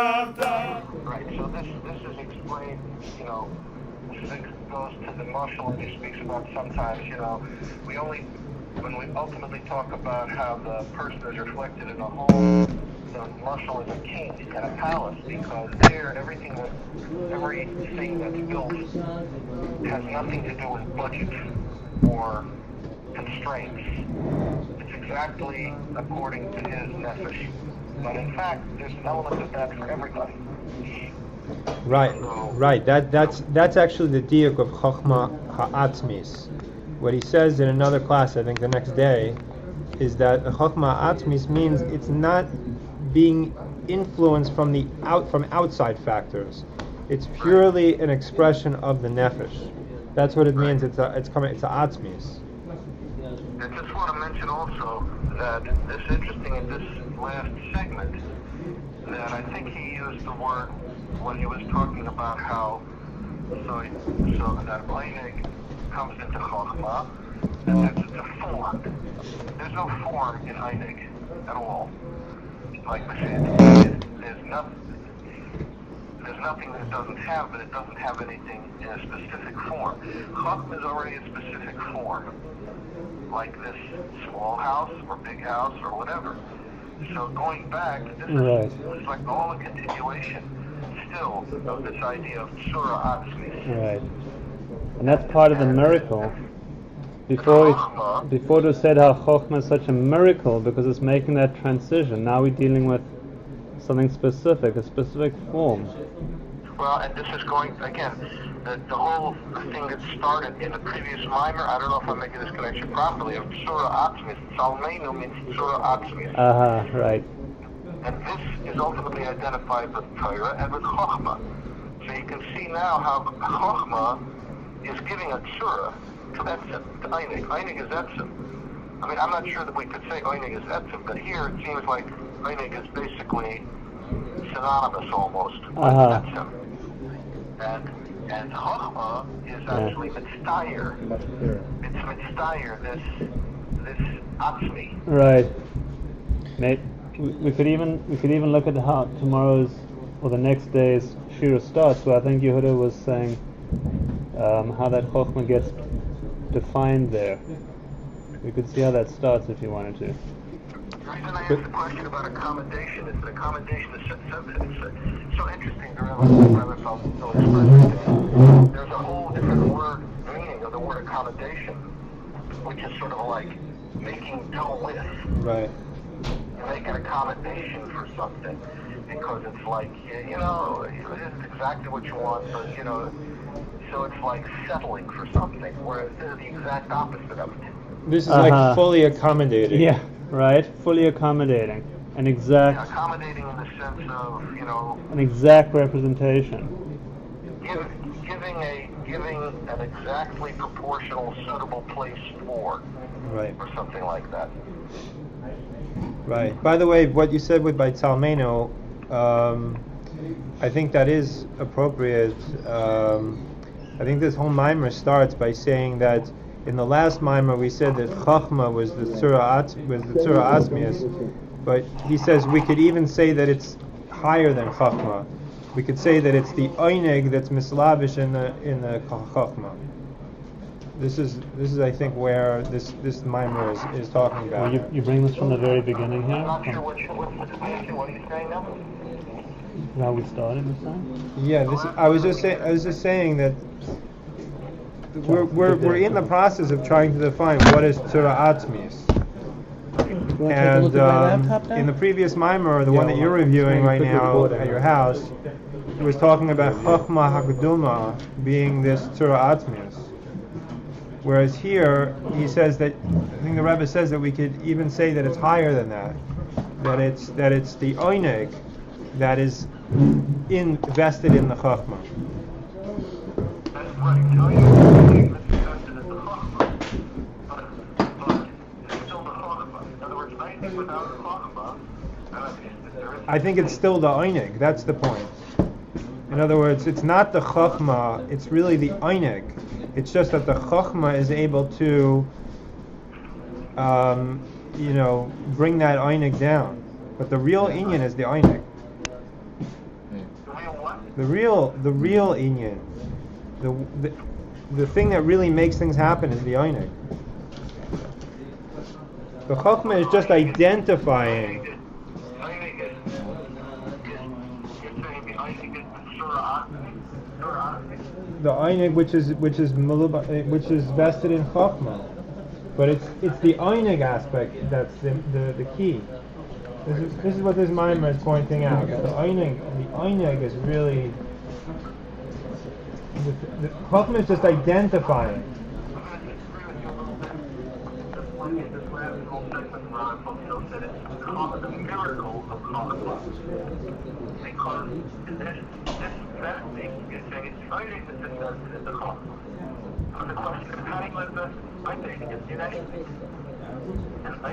Right, so this is explained, this goes to the marshal that he speaks about sometimes, when we ultimately talk about how the person is reflected in a home, the marshal is a king in a palace, because there everything that's built has nothing to do with budget or constraints. It's exactly according to his nefesh. But in fact, there's an element of that for everybody. Right. That's actually the diuk of Chochma Ha'atzmis. What he says in another class, I think the next day, is that Chochma Ha'atzmis means it's not being influenced from outside factors. It's purely an expression of the nefesh. That's what it means. It's a atzmis. I just want to mention also that it's interesting in this last segment that I think he used the word when he was talking about how so that Ayin comes into Chochmah and that it's a form. There's no form in Ayin at all. Like I said, there's nothing that it doesn't have, but it doesn't have anything in a specific form. Chochmah is already a specific form, like this small house or big house or whatever. So going back, this is like all a continuation still of this idea of Tzura Atzmis. Right. And that's part of the miracle. Before it was said how Chochmah is such a miracle because it's making that transition. Now we're dealing with something specific, a specific form. Well, and this is going, again, the whole thing that started in the previous mimer, I don't know if I'm making this connection properly, of Tzura Atzmis. Salmeinu means Tzura Atzmis. Right. And this is ultimately identified with Torah and with Chochmah. So you can see now how Chochmah is giving a Tzura to Etzim, to Ayin. Ayin is Etzim. I mean, I'm not sure that we could say Ayin is Etzim, but here it seems like Ayin is basically synonymous almost with Etzim. And Chochmah is actually Mitzdayer. It's Mitzdayer, this Atzmi. Right. Mate, we could even look at how tomorrow's or the next day's Shira starts, where I think Yehuda was saying how that Chochmah gets defined there. We could see how that starts if you wanted to. The reason I asked the question about accommodation is that accommodation is so interesting to realize there's a whole different meaning of the word accommodation, which is sort of like making do with. Right. You make an accommodation for something because it's like, it isn't exactly what you want, but, so it's like settling for something, whereas they're the exact opposite of it. This is like fully accommodating. Yeah, right. Fully accommodating. An exact. Yeah, accommodating in the sense of, an exact representation. Giving an exactly proportional, suitable place for. Right. Or something like that. Right. By the way, what you said with by Salmeno, I think that is appropriate. I think this whole mimer starts by saying that in the last mimer we said that Chochmah was the Tzura Atzmius, but he says we could even say that it's higher than Chochmah. We could say that it's the Oineg that's mislavish in the Chochmah. This is I think where this mimer is talking about. Well, you bring this from the very beginning here. I'm not sure what are you saying now? How we started this time? Yeah, I was just saying that we're in the process of trying to define what is Tzura Atzmis. And in the previous mimer, the one that you're reviewing right now at your house, it was talking about Chochmah Hakduma being this Tzura Atzmis. Whereas here, he says that, I think the Rebbe says that we could even say that it's higher than that. That it's the Oineg that is invested in the Chochmah. That's right. Invested in the Chochmah. But it's still the Chochmah. In other words, anything without the Chochmah, I think it's still the Oineg. That's the point. In other words, it's not the Chochmah, it's really the Oineg. It's just that the Chochmah is able to, bring that Oineg down. But the real Inyan is the Oineg. what? The real Inyan, the thing that really makes things happen is the Einig. The Chokhmah is just identifying. The Einig, which is vested in Chokhmah, but it's the Einig aspect that's the key. This is what this mimer is pointing out. The Einig is really the Chokhmah is just identifying. The miracle of Chokhmah, because this medicine is saying it's fighting the invested in the Chokhmah. So the question is, how do you invest? I think it's uniting. And I